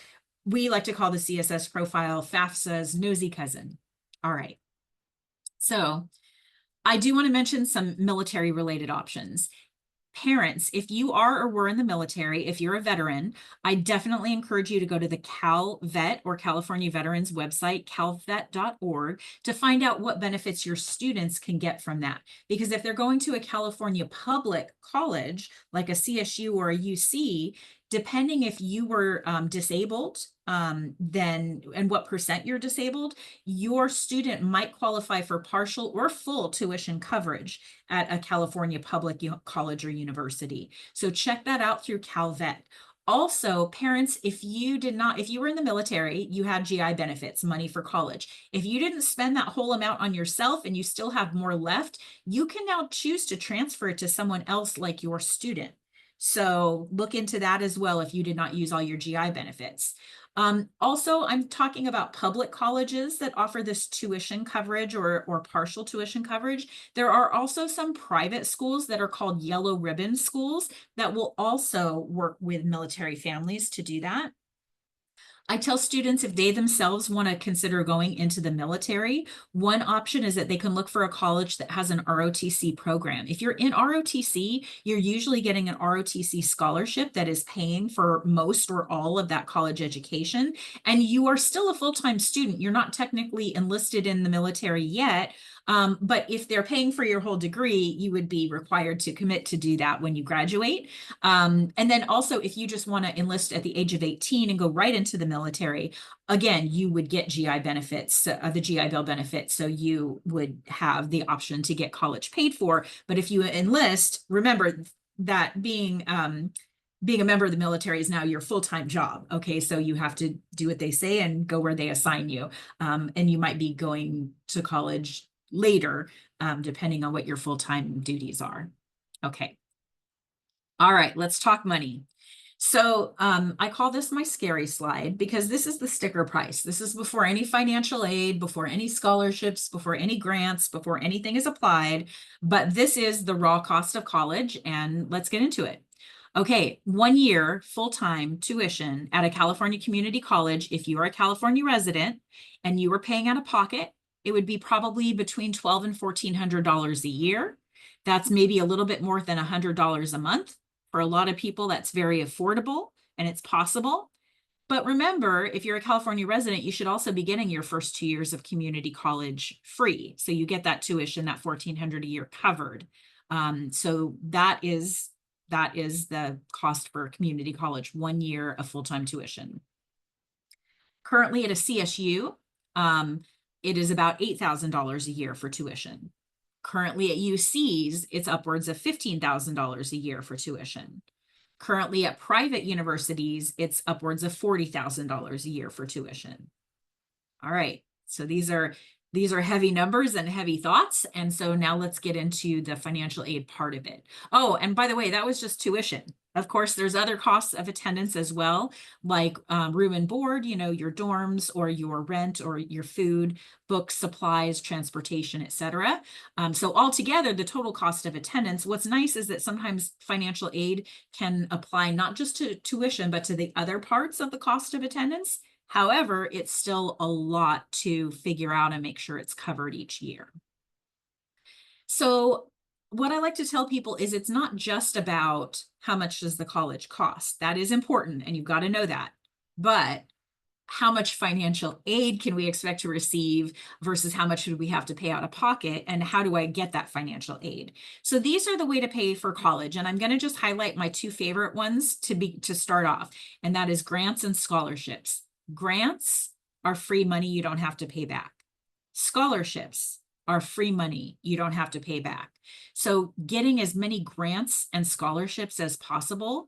we like to call the CSS profile FAFSA's nosy cousin. All right. So I do want to mention some military related options. Parents, if you are or were in the military, if you're a veteran, I definitely encourage you to go to the CalVet or California Veterans website, calvet.org, to find out what benefits your students can get from that. Because if they're going to a California public college, like a CSU or a UC, depending if you were disabled, then and what percent you're disabled, your student might qualify for partial or full tuition coverage at a California public college or university. So check that out through CalVet. Also, parents, if you were in the military, you had GI benefits, money for college. If you didn't spend that whole amount on yourself and you still have more left, you can now choose to transfer it to someone else like your student. So look into that as well if you did not use all your GI benefits. Also, I'm talking about public colleges that offer this tuition coverage or partial tuition coverage. There are also some private schools that are called yellow ribbon schools that will also work with military families to do that. I tell students if they themselves want to consider going into the military, one option is that they can look for a college that has an ROTC program. If you're in ROTC, you're usually getting an ROTC scholarship that is paying for most or all of that college education. And you are still a full-time student. You're not technically enlisted in the military yet. But if they're paying for your whole degree, you would be required to commit to do that when you graduate. And then also, if you just want to enlist at the age of 18 and go right into the military, again, you would get GI benefits, the GI Bill benefits. So you would have the option to get college paid for. But if you enlist, remember that being a member of the military is now your full-time job. Okay, so you have to do what they say and go where they assign you. And you might be going to college later, depending on what your full-time duties are. Okay. All right, let's talk money. So I call this my scary slide because this is the sticker price. This is before any financial aid, before any scholarships, before any grants, before anything is applied. But this is the raw cost of college, and let's get into it. Okay, 1 year full-time tuition at a California community college, if you are a California resident and you were paying out of pocket, it would be probably between $1,200 and $1,400 a year. That's maybe a little bit more than $100 a month. For a lot of people, that's very affordable and it's possible. But remember, if you're a California resident, you should also be getting your first 2 years of community college free. So you get that tuition, that $1,400 a year covered. So that is the cost for community college, 1 year of full-time tuition. Currently at a CSU, it is about $8,000 a year for tuition. Currently at UCs, it's upwards of $15,000 a year for tuition. Currently at private universities, it's upwards of $40,000 a year for tuition. All right, so these are heavy numbers and heavy thoughts. And so now let's get into the financial aid part of it. Oh, and by the way, that was just tuition. Of course, there's other costs of attendance as well, like room and board, your dorms or your rent or your food, books, supplies, transportation, etc. So altogether, the total cost of attendance, what's nice is that sometimes financial aid can apply not just to tuition, but to the other parts of the cost of attendance. However, it's still a lot to figure out and make sure it's covered each year. So what I like to tell people is it's not just about how much does the college cost. That is important, and you've got to know that. But how much financial aid can we expect to receive versus how much would we have to pay out of pocket, and how do I get that financial aid? So these are the way to pay for college, and I'm going to just highlight my two favorite ones to start off, and that is grants and scholarships. Grants are free money you don't have to pay back. Scholarships are free money you don't have to pay back. So getting as many grants and scholarships as possible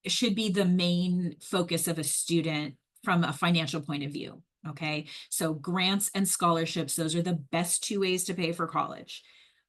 should be the main focus of a student from a financial point of view. Okay, so grants and scholarships, those are the best two ways to pay for college.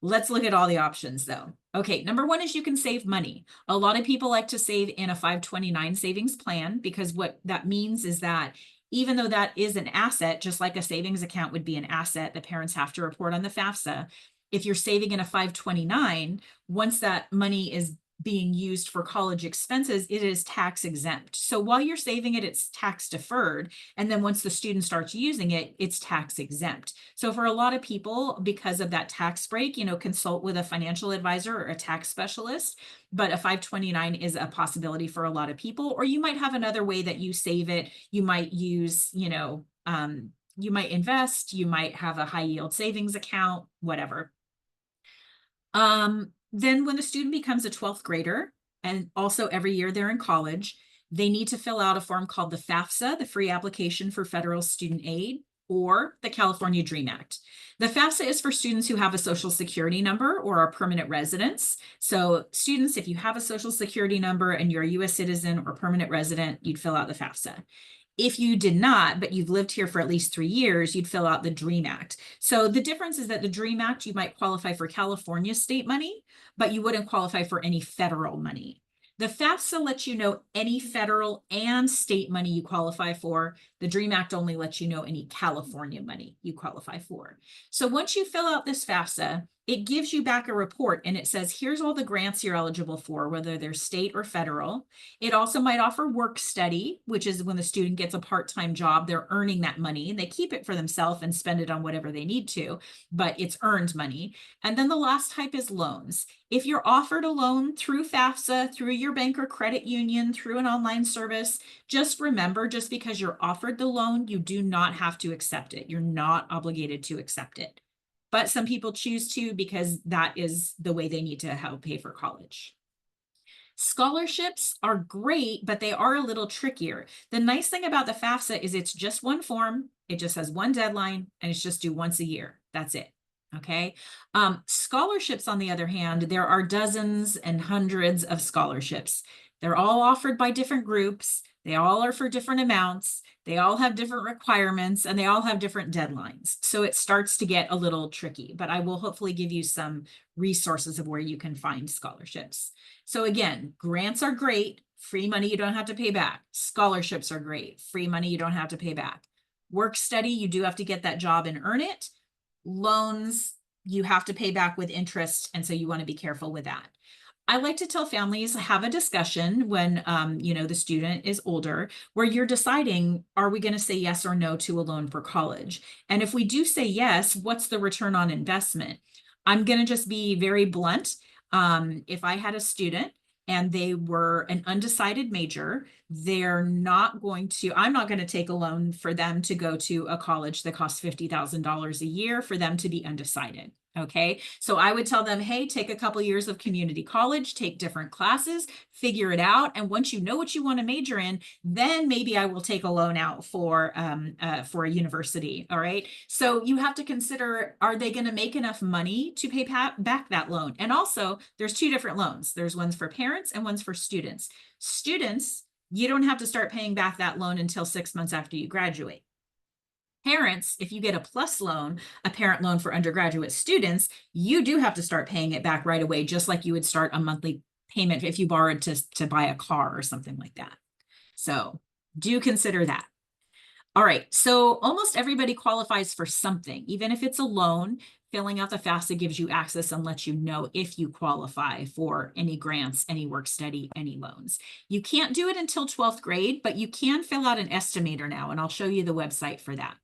Let's look at all the options though. Okay, number one is you can save money. A lot of people like to save in a 529 savings plan because what that means is that even though that is an asset, just like a savings account would be an asset that parents have to report on the FAFSA, if you're saving in a 529, once that money is being used for college expenses, it is tax exempt. So while you're saving it, it's tax deferred. And then once the student starts using it, it's tax exempt. So for a lot of people, because of that tax break, consult with a financial advisor or a tax specialist. But a 529 is a possibility for a lot of people. Or you might have another way that you save it. You might use, you might invest, you might have a high yield savings account, whatever. Then when the student becomes a 12th grader, and also every year they're in college, they need to fill out a form called the FAFSA, the Free Application for Federal Student Aid, or the California DREAM Act. The FAFSA is for students who have a social security number or are permanent residents. So students, if you have a social security number and you're a US citizen or permanent resident, you'd fill out the FAFSA. If you did not, but you've lived here for at least 3 years, you'd fill out the DREAM Act. So the difference is that the DREAM Act, you might qualify for California state money, but you wouldn't qualify for any federal money. The FAFSA lets you know any federal and state money you qualify for. The DREAM Act only lets you know any California money you qualify for. So once you fill out this FAFSA, it gives you back a report and it says, here's all the grants you're eligible for, whether they're state or federal. It also might offer work study, which is when the student gets a part-time job, they're earning that money and they keep it for themselves and spend it on whatever they need to, but it's earned money. And then the last type is loans. If you're offered a loan through FAFSA, through your bank or credit union, through an online service, just remember, just because you're offered the loan, you do not have to accept it. You're not obligated to accept it. But some people choose to because that is the way they need to help pay for college. Scholarships are great, but they are a little trickier. The nice thing about the FAFSA is it's just one form. It just has one deadline and it's just due once a year. That's it. Okay. Scholarships, on the other hand, there are dozens and hundreds of scholarships. They're all offered by different groups. They all are for different amounts. They all have different requirements and they all have different deadlines. So it starts to get a little tricky, but I will hopefully give you some resources of where you can find scholarships. So again, grants are great. Free money you don't have to pay back. Scholarships are great. Free money you don't have to pay back. Work study, you do have to get that job and earn it. Loans, you have to pay back with interest. And so you want to be careful with that. I like to tell families, have a discussion when, the student is older, where you're deciding, are we going to say yes or no to a loan for college? And if we do say yes, what's the return on investment? I'm going to just be very blunt. If I had a student and they were an undecided major, I'm not going to take a loan for them to go to a college that costs $50,000 a year for them to be undecided. Okay, so I would tell them, hey, take a couple years of community college, take different classes, figure it out. And once you know what you want to major in, then maybe I will take a loan out for a university. All right. So you have to consider, are they going to make enough money to pay back that loan? And also there's two different loans. There's ones for parents and ones for students. Students, you don't have to start paying back that loan until 6 months after you graduate. Parents, if you get a PLUS loan, a parent loan for undergraduate students, you do have to start paying it back right away, just like you would start a monthly payment if you borrowed to buy a car or something like that. So do consider that. All right, so almost everybody qualifies for something, even if it's a loan. Filling out the FAFSA gives you access and lets you know if you qualify for any grants, any work study, any loans. You can't do it until 12th grade, but you can fill out an estimator now, and I'll show you the website for that.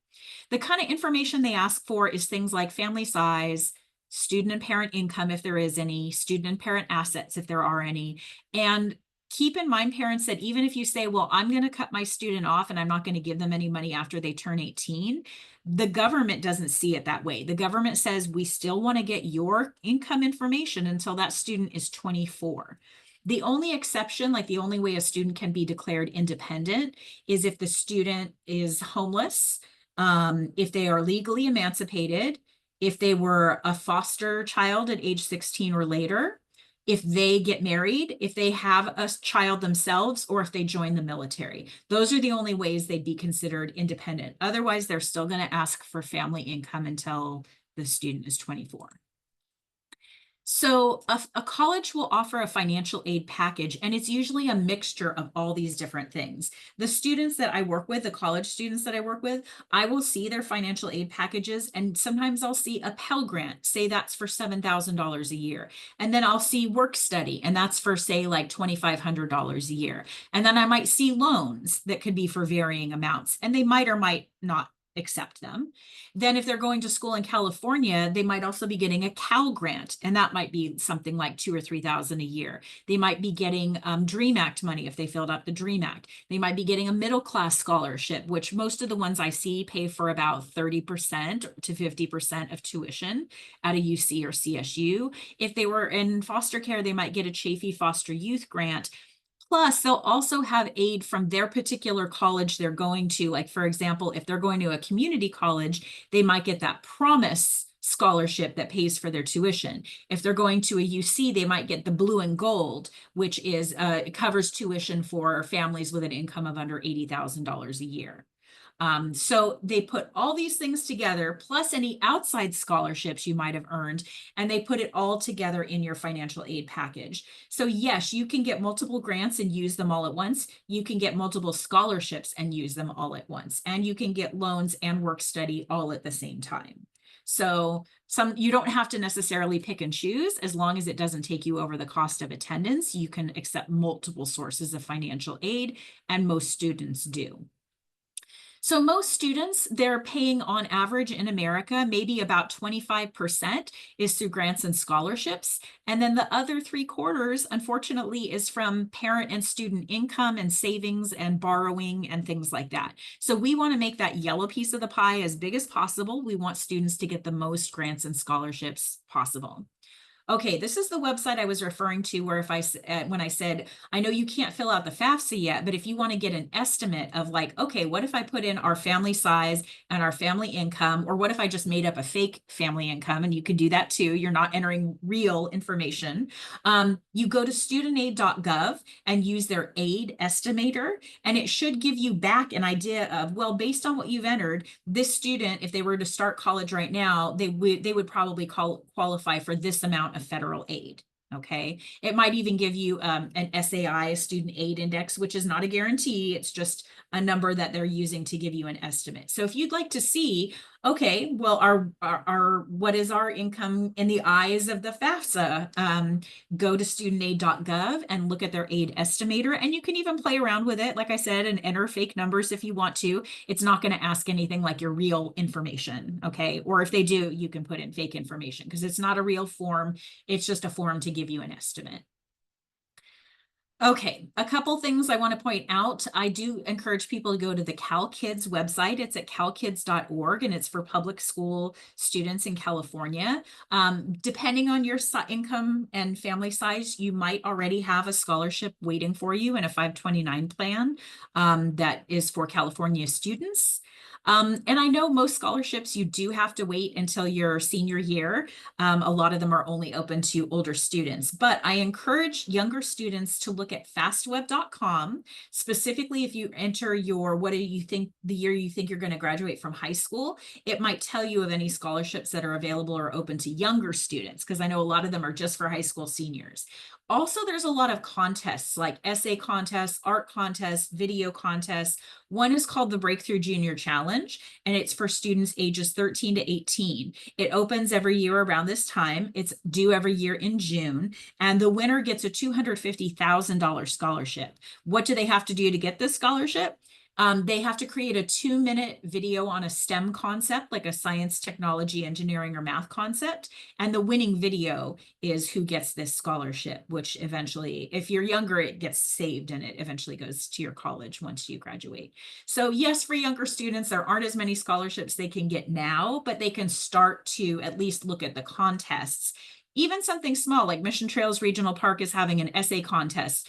The kind of information they ask for is things like family size, student and parent income, if there is any, student and parent assets, if there are any. And keep in mind, parents, that even if you say, well, I'm going to cut my student off and I'm not going to give them any money after they turn 18, the government doesn't see it that way. The government says we still want to get your income information until that student is 24. The only exception, like the only way a student can be declared independent, is if the student is homeless, if they are legally emancipated, if they were a foster child at age 16 or later, if they get married, if they have a child themselves, or if they join the military. Those are the only ways they'd be considered independent. Otherwise, they're still going to ask for family income until the student is 24. So a college will offer a financial aid package, and it's usually a mixture of all these different things. The students that I work with, the college students that I work with, I will see their financial aid packages, and sometimes I'll see a Pell Grant, say that's for $7,000 a year. And then I'll see work study, and that's for, say, like $2,500 a year. And then I might see loans that could be for varying amounts, and they might or might not accept them. Then if they're going to school in California, they might also be getting a Cal Grant, and that might be something like 2 or 3,000 a year. They might be getting Dream Act money if they filled out the Dream Act. They might be getting a middle class scholarship, which most of the ones I see pay for about 30% to 50% of tuition at a UC or CSU. If they were in foster care, they might get a Chafee Foster Youth Grant. Plus, they'll also have aid from their particular college they're going to. Like, for example, if they're going to a community college, they might get that Promise scholarship that pays for their tuition. If they're going to a UC, they might get the Blue and Gold, which is it covers tuition for families with an income of under $80,000 a year. So they put all these things together, plus any outside scholarships you might have earned, and they put it all together in your financial aid package. So yes, you can get multiple grants and use them all at once. You can get multiple scholarships and use them all at once. And you can get loans and work study all at the same time. So you don't have to necessarily pick and choose. As long as it doesn't take you over the cost of attendance, you can accept multiple sources of financial aid, and most students do. So most students, they're paying on average in America, maybe about 25% is through grants and scholarships. And then the other 3/4, unfortunately, is from parent and student income and savings and borrowing and things like that. So we want to make that yellow piece of the pie as big as possible. We want students to get the most grants and scholarships possible. Okay, this is the website I was referring to where when I said, I know you can't fill out the FAFSA yet, but if you want to get an estimate of like, okay, what if I put in our family size and our family income, or what if I just made up a fake family income? And you can do that too. You're not entering real information. You go to studentaid.gov and use their aid estimator, and it should give you back an idea of, well, based on what you've entered, this student, if they were to start college right now, they would probably qualify for this amount of federal aid. Okay. It might even give you an SAI, a student aid index, which is not a guarantee. It's just a number that they're using to give you an estimate. So if you'd like to see, okay, well, what is our income in the eyes of the FAFSA? Go to studentaid.gov and look at their aid estimator. And you can even play around with it, like I said, and enter fake numbers if you want to. It's not going to ask anything like your real information. Okay. Or if they do, you can put in fake information because it's not a real form. It's just a form to give you an estimate. Okay, a couple things I want to point out. I do encourage people to go to the Cal Kids website. It's at calkids.org, and it's for public school students in California. Depending on your income and family size, you might already have a scholarship waiting for you in a 529 plan that is for California students. And I know most scholarships, you do have to wait until your senior year. A lot of them are only open to older students, but I encourage younger students to look at fastweb.com, specifically if you enter what do you think the year you think you're going to graduate from high school. It might tell you of any scholarships that are available or open to younger students, because I know a lot of them are just for high school seniors. Also, there's a lot of contests like essay contests, art contests, video contests. One is called the Breakthrough Junior Challenge, and it's for students ages 13 to 18. It opens every year around this time. It's due every year in June, and the winner gets a $250,000 scholarship. What do they have to do to get this scholarship? They have to create a 2-minute video on a STEM concept, like a science, technology, engineering, or math concept. And the winning video is who gets this scholarship, which eventually, if you're younger, it gets saved and it eventually goes to your college once you graduate. So yes, for younger students, there aren't as many scholarships they can get now, but they can start to at least look at the contests. Even something small like Mission Trails Regional Park is having an essay contest,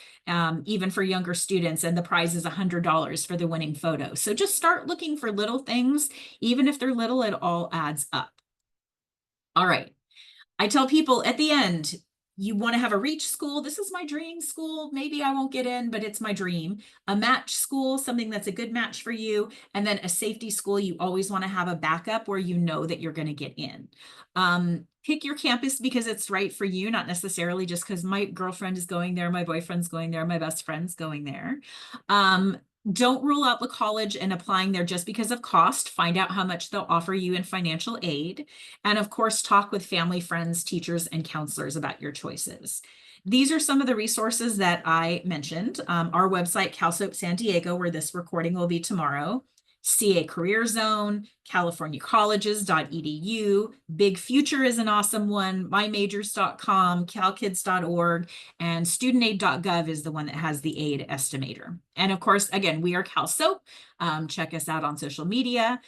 even for younger students, and the prize is $100 for the winning photo. So just start looking for little things. Even if they're little, it all adds up. All right. I tell people at the end, You want to have a reach school. This is my dream school. Maybe I won't get in, but it's my dream. A match school, something that's a good match for you. And then a safety school, you always want to have a backup where you know that you're going to get in. Pick your campus because it's right for you, not necessarily just because my girlfriend is going there, my boyfriend's going there, my best friend's going there. Don't rule out the college and applying there just because of cost. Find out how much they'll offer you in financial aid. And of course, talk with family, friends, teachers, and counselors about your choices. These are some of the resources that I mentioned. Our website, CalSoap San Diego, where this recording will be tomorrow, CA Career Zone, californiacolleges.edu, Big Future is an awesome one, mymajors.com, calkids.org, and studentaid.gov is the one that has the aid estimator. And of course, again, we are CalSoap. Check us out on social media.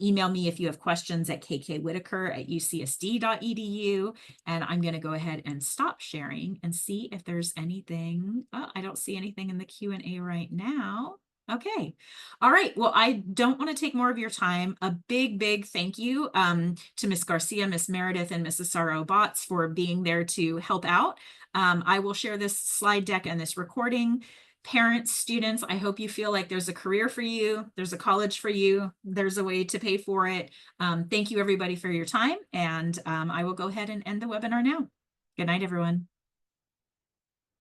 Email me if you have questions at kkwhitaker@ucsd.edu. And I'm going to go ahead and stop sharing and see if there's anything. Oh, I don't see anything in the Q&A right now. Okay. All right. Well, I don't want to take more of your time. A big thank you to Miss Garcia, Miss Meredith, and Mrs. Sorrow Bots for being there to help out. I will share this slide deck and this recording. Parents, students, I hope you feel like there's a career for you, there's a college for you, there's a way to pay for it. Thank you everybody for your time, and I will go ahead and end the webinar now. Good night, everyone.